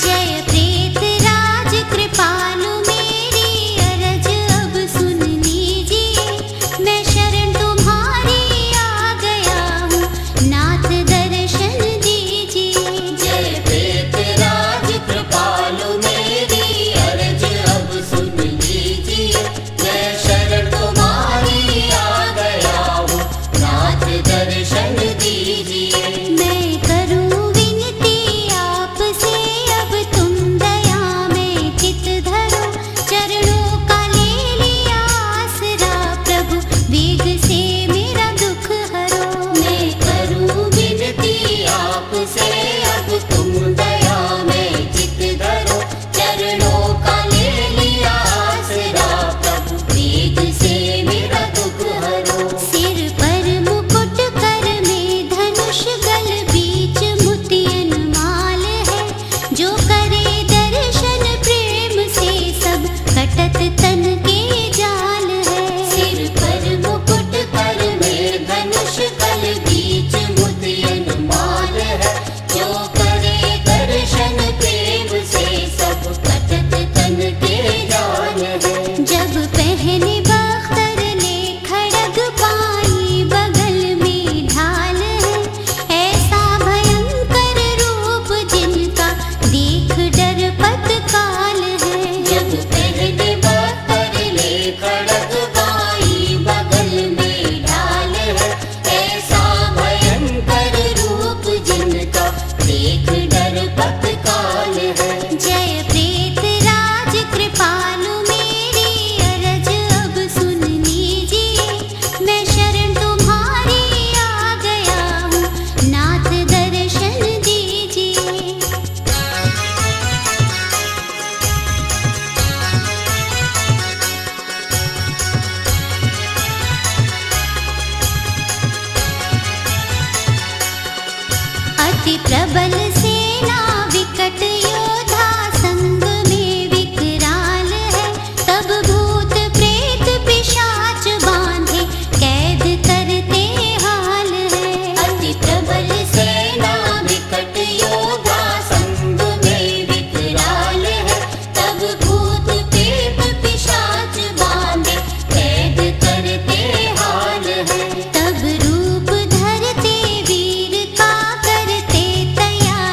जय प्रेत राज कृपालु मेरी अरज अब सुन लीजिए, मैं शरण तुम्हारी आ गया हूँ, नाथ दर्शन दीजिए। जय प्रेत राज कृपालु मेरी अर्ज अब सुन लीजिए, मैं शरण तुम्हारी आ गया हूँ, नाथ दर्शन दीजिए। मैं करूँ विनती आपसे अब तुम दया में चित धरो, चरणों का ले लिया आसरा प्रभु, वेग से मेरा दुख हरो। मैं करूँ विनती आपसे अब तुम दया में चित धरो, चरणों का ले लिया आसरा प्रभु, वेग से मेरा दुख हरो। सिर पर मुकुट कर में धनुष गल बीच मोतियन माल है, जो करे दर्शन प्रेम से सब कटत तन के जाल है। सिर पर मुकुट कर में धनुष कल बीच मोतियन माल है, जो करे दर्शन प्रेम से सब कटत तन के जाल है। जब पहने बख्तर ने खड़ग पाई बगल में ढाल है, ऐसा भयंकर रूप जिनका देख डर पतकाल है। जब पहने बख्तर ले खड़ग पाई बगल में ढाल है, ऐसा भयंकर रूप जिनका देख डर पतकाल है। जय प्रेत राज कृपालु मेरी अरज अब सुन लीजिए, मैं शरण तुम्हारी आ गया हूँ, नाथ दर्शन दीजिए। अति प्रबल सेना विकट योद्धा संग में विकराल है, तब भूत प्रेत पिशाच बांधे कैद करते हाल है। अति प्रबल सेना विकट योद्धा संग में विकराल है, तब भूत प्रेत पिशाच बांधे कैद करते हाल है। तब रूप धरते वीर का करते तैयारी,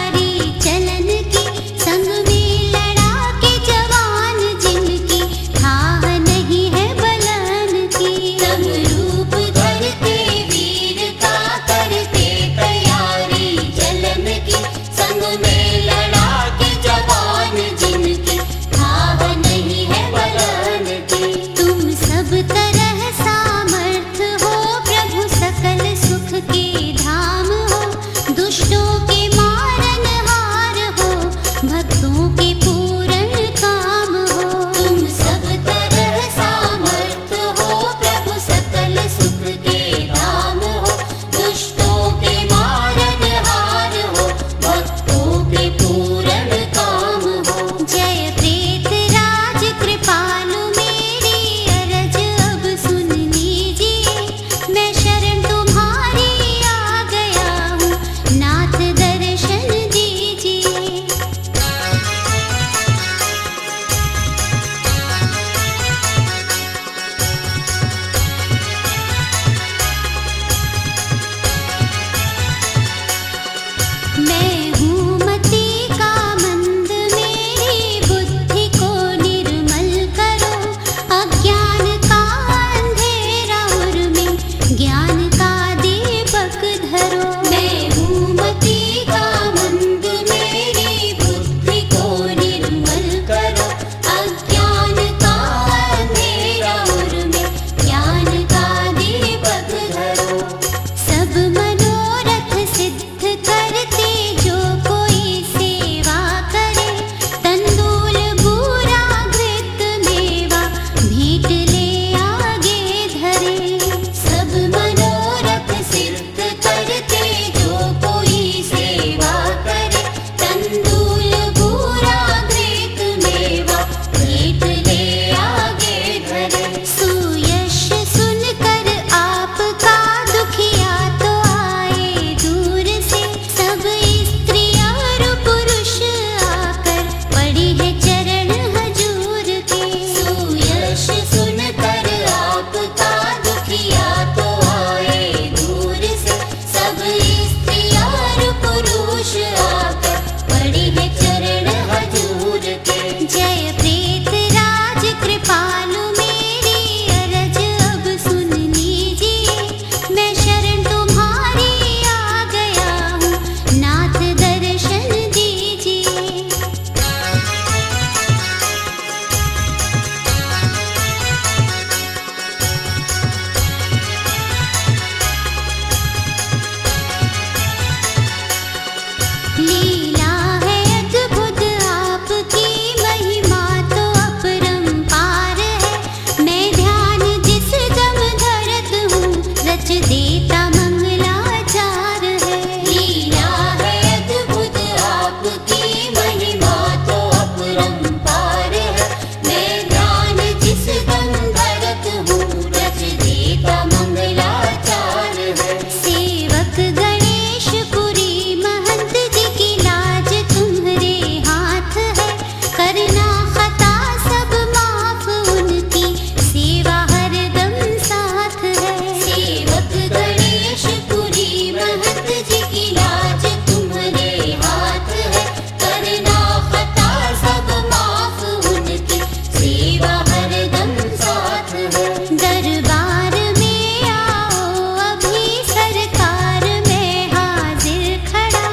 लीला है अद्भुत आपकी, महिमा तो अपरंपार है। मैं ध्यान जिस दम धरत हूँ, रच देता मंगलाचार है। लीला है अद्भुत आपकी, महिमा तो अपरंपार है। मैं ध्यान जिस दम धरत हूँ, रच देता मंगलाचार है। सेवक गणेश पुरी महंत जी की लाज तुम्हारे हाथ है। करना खता सब माफ, उनकी सेवा हरदम साथ है। सेवक गणेश पुरी महंत जी की लाज तुम्हारे हाथ है। करना खता सब माफ, उनकी सेवा हरदम साथ है। दरबार में आओ अभी, सरकार में हाजिर खड़ा।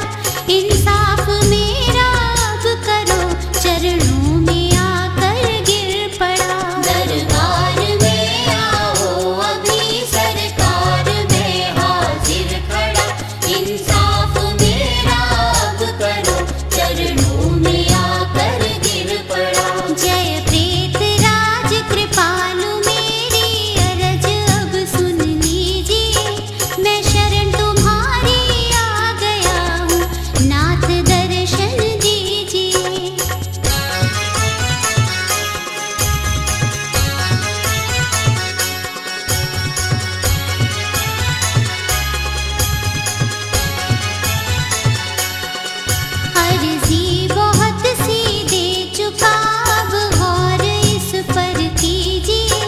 इंसाफ मेरा अब करो, चरणों में आकर गिर पड़ा। दरबार में आओ अभी, सरकार में हाजिर खड़ा। इंसाफ मेरा अब करो, चरणों में आकर गिर पड़ा। जय प्रेत राज कृपालु, मेरी अरज अब सुन लीजिए। मैं शरण तुम्हारी आ गया हूँ, नाथ दर्शन दीजिए। अर्जी बहुत सी दे चुका, अब गौर इस पर कीजिए।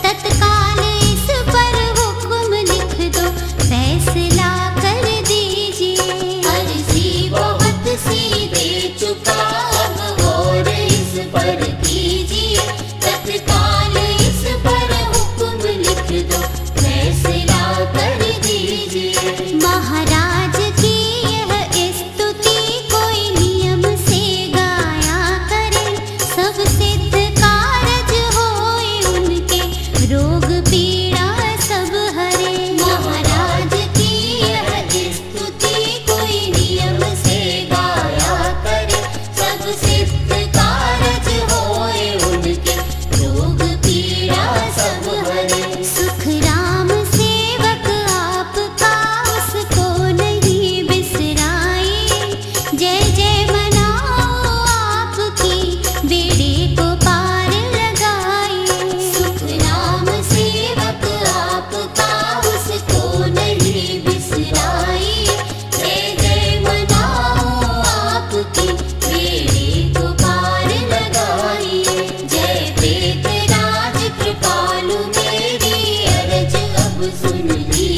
तत्काल इस पर हुक्म लिख दो, फैसला कर दीजिए। अर्जी बहुत सी दे चुका, अब गौर इस पर कीजिए। तत्काल इस पर हुक्म लिख दो, फैसला कर दीजिए। महाराज की यह स्तुति कोई नियम से गाया करे। सब सिद्ध कारज होए उनके, रोग पीड़ा सब हरे। महाराज की यह स्तुति कोई नियम से गाया करे। सब सिद्ध कारज होए उनके, रोग पीड़ा सब हरे। सुख राम सेवक आपका, उसको नहीं बिसराए। जय जय मनाओ आपकी, बेड़े को पार लगाए। सुख नाम सेवक आपका, उसको नहीं बिसराई। जय जय मनाओ आपकी, बेड़े को पार लगाई। जय प्रेत राज कृपालु, मेरी अरज अब सुन ली।